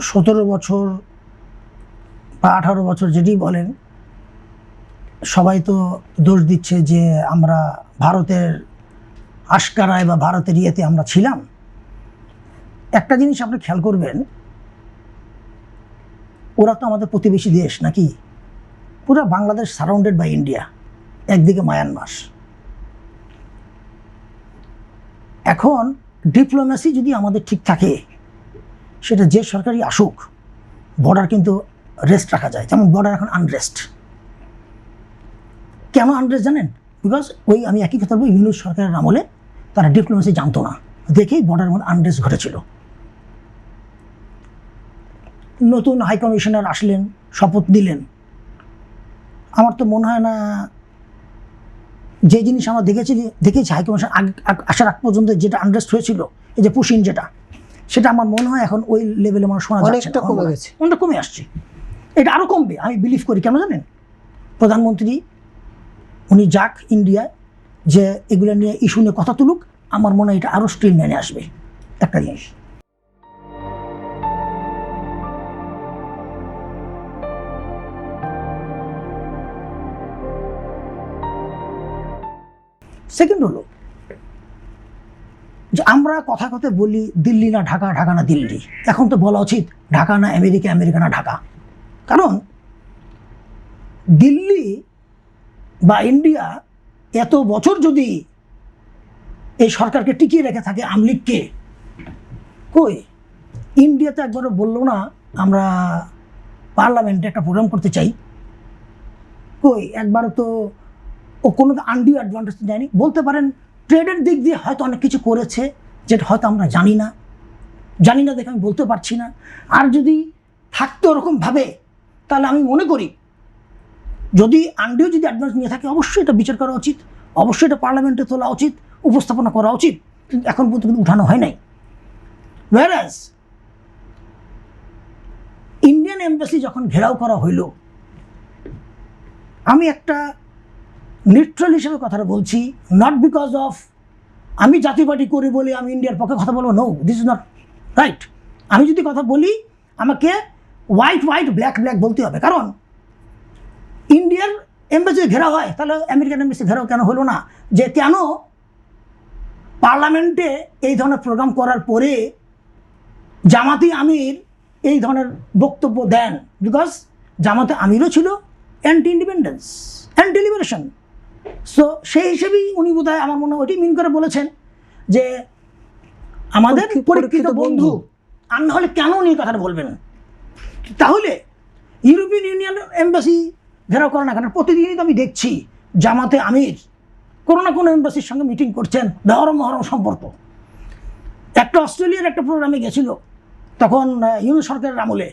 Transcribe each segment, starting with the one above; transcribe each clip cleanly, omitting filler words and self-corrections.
17 বছর বা 18 বছর যেটি বলেন, সবাই তো দোষ দিচ্ছে যে আমরা ভারতের আশকারায় বা ভারতের ইয়েতে আমরা ছিলাম। একটা জিনিস আপনি খেয়াল করবেন, ওরা তো আমাদের প্রতিবেশী দেশ নাকি? পুরো বাংলাদেশ সারাউন্ডেড বাই ইন্ডিয়া, একদিকে মায়ানমার। এখন ডিপ্লোমেসি যদি আমাদের ঠিক থাকে, সেটা যে সরকারই আসুক, বর্ডার কিন্তু রেস্ট রাখা যায়। যেমন বর্ডার এখন আনরেস্ট। কেন আনরেস্ট জানেন? বিকজ আমি একই কথা বলবো, ইউনূস সরকারের আমলে তারা ডিপ্লোমেসি জানতো না, দেখেই বর্ডারের মধ্যে আনরেস্ট ঘটেছিল। নতুন হাই কমিশনার আসলেন, শপথ দিলেন। আমার তো মনে হয় না, যে জিনিস আমরা দেখেছি হাই কমিশন আসার আগ পর্যন্ত যেটা আনরেস্ট হয়েছিল, এই যে পুশিন যেটা, সেটা আমার মনে হয় এখন ওই লেভেলে আমার শোনা যাচ্ছে না, কমে গেছে, অনেকটা কমে আসছে। এটা আরও কমবে আমি বিলিভ করি। কেন জানেন? প্রধানমন্ত্রী উনি যাক ইন্ডিয়ায়, যে এগুলো নিয়ে ইস্যু নিয়ে কথা তুলুক, আমার মনে হয় এটা আরও স্ট্রিম মেনে আসবে। একটা জিনিস, সেকেন্ড হলো যে আমরা কথা বলি দিল্লি না ঢাকা, ঢাকা না দিল্লি। এখন তো বলা উচিত ঢাকা না আমেরিকা, আমেরিকা না ঢাকা। কারণ দিল্লি বা ইন্ডিয়া এত বছর যদি এই সরকারকে টিকিয়ে রেখে থাকে, আমলিগকে, কই ইন্ডিয়াতে একবারও বললো না আমরা পার্লামেন্টে একটা প্রোগ্রাম করতে চাই? কই একবারও তো ও কোনো আনডিউ অ্যাডভান্টেজ নেয়নি। বলতে পারেন ট্রেডের দিক দিয়ে হয়তো অনেক কিছু করেছে, যেটা হয়তো আমরা জানি না দেখে আমি বলতে পারছি না। আর যদি থাকতো ওরকমভাবে, তাহলে আমি মনে করি যদি আনডিউ যদি অ্যাডভান্স নিয়ে থাকে, অবশ্যই এটা বিচার করা উচিত, অবশ্যই এটা পার্লামেন্টে তোলা উচিত, উপস্থাপনা করা উচিত। কিন্তু এখন পর্যন্ত কিন্তু উঠানো হয় নাই। ওয়ারাজ ইন্ডিয়ান এম্বাসি যখন ঘেরাও করা হইল, আমি একটা নিউট্রাল হিসেবে কথাটা বলছি, নট বিকজ অফ আমি জাতিপাটি করি বলে আমি ইন্ডিয়ার পক্ষে কথা বলবো। No, this is not right. আমি যদি কথা বলি, আমাকে হোয়াইট হোয়াইট ব্ল্যাক ব্ল্যাক বলতে হবে। কারণ ইন্ডিয়ার এম্বাসি ঘেরাও হয়, তাহলে আমেরিকান এম্বাসি ঘেরাও কেন হলো না? যে কেন পার্লামেন্টে এই ধরনের প্রোগ্রাম করার পরে জামাতে আমির এই ধরনের বক্তব্য দেন? বিকজ জামাতে আমিরও ছিল anti independence, anti liberation. So সেই হিসেবেই উনি বোধহয় আমার মনে হয় ওইটি মিন করে বলেছেন যে আমাদের পরীক্ষিত বন্ধু। আর না হলে কেন উনি কথাটা বলবেন? তাহলে ইউরোপিয়ান ইউনিয়ন এম্বাসি ঘেরাও করে না কেন? প্রতিদিনই তো আমি দেখছি জামাতে আমির কোনো না কোনো এম্বাসির সঙ্গে মিটিং করছেন, ধরম মহরম সম্পর্ক। একটা অস্ট্রেলিয়ার একটা প্রোগ্রামে গেছিল, তখন ইউনিয়ন সরকারের আমলে।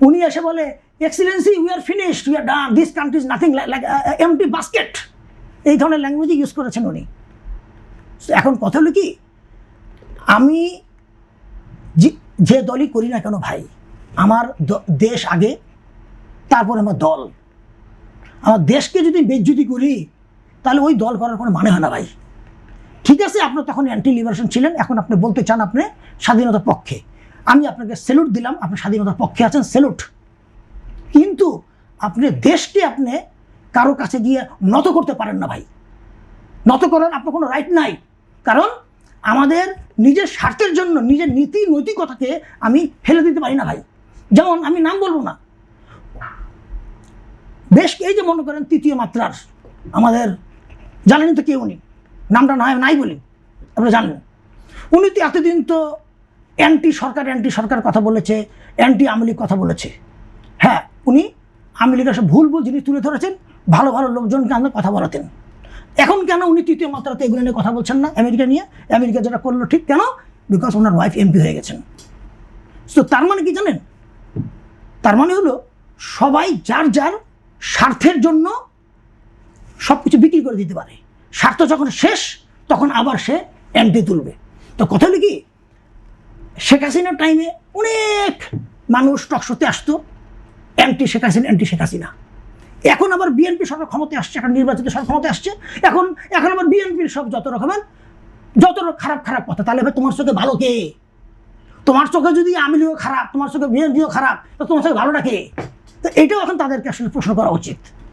উনি এসে বলে, excellency we are finished, we are done, this country is nothing like empty basket. এই ধরনের ল্যাঙ্গুয়েজ ইউজ করেছেন উনি। এখন কথা হলো কি, আমি যে দলই করি না কেন ভাই, আমার দেশ আগে, তারপরে আমার দল। আমার দেশকে যদি বেজ্জতি করি, তাহলে ওই দল করার কোনো মানে হয় না ভাই। ঠিক আছে, আপনার তখন অ্যান্টি লিবারেশন ছিলেন, এখন আপনি বলতে চান আপনি স্বাধীনতার পক্ষে। আমি আপনাকে স্যালুট দিলাম, আপনি স্বাধীনতার পক্ষে আছেন, স্যালুট। কিন্তু আপনি দেশকে আপনি কারো কাছে গিয়ে নত করতে পারেন না ভাই। নত করার আপনার কোনো রাইট নাই। কারণ আমাদের নিজের স্বার্থের জন্য নিজের নীতি নৈতিকতাকে আমি ফেলে দিতে পারি না ভাই। যেমন আমি নাম বলবো না, দেশকে এই যে মনে করেন তৃতীয় মাত্রার আমাদের, জানেন তো কে উনি, নামটা নাই বলি, আপনারা জানেন। উনি তো এতদিন তো অ্যান্টি সরকার কথা বলেছে, অ্যান্টি আওয়ামী লীগ কথা বলেছে। হ্যাঁ, উনি আওয়ামী লীগের সব ভুল জিনিস তুলে ধরেছেন, ভালো ভালো লোকজনকে আমাদের কথা বলাতেন। এখন কেন উনি তৃতীয় মাত্রাতে এগুলো নিয়ে কথা বলছেন না? আমেরিকা নিয়ে, আমেরিকা যেটা করলো ঠিক কেন? বিকজ ওনার ওয়াইফ এমপি হয়ে গেছেন। সো তার মানে কি জানেন? তার মানে হলো সবাই যার যার স্বার্থের জন্য সব কিছু বিক্রি করে দিতে পারে। স্বার্থ যখন শেষ, তখন আবার সে অ্যান্টি তুলবে। তো কথা হলো কি, শেখ হাসিনার টাইমে অনেক মানুষ টকশোতে আসতো অ্যান্টি শেখ হাসিনা। এখন আবার বিএনপি সরকার ক্ষমতায় আসছে, এখন নির্বাচিত সরকার ক্ষমতায় আসছে, এখন আবার বিএনপির সব যত খারাপ কথা। তাহলে এবার তোমার চোখে ভালো কে? তোমার চোখে যদি আওয়ামী লীগও খারাপ, তোমার চোখে বিএনপিও খারাপ, তো তোমার চোখে ভালোটা কে? তো এটাও এখন তাদেরকে আসলে প্রশ্ন করা উচিত।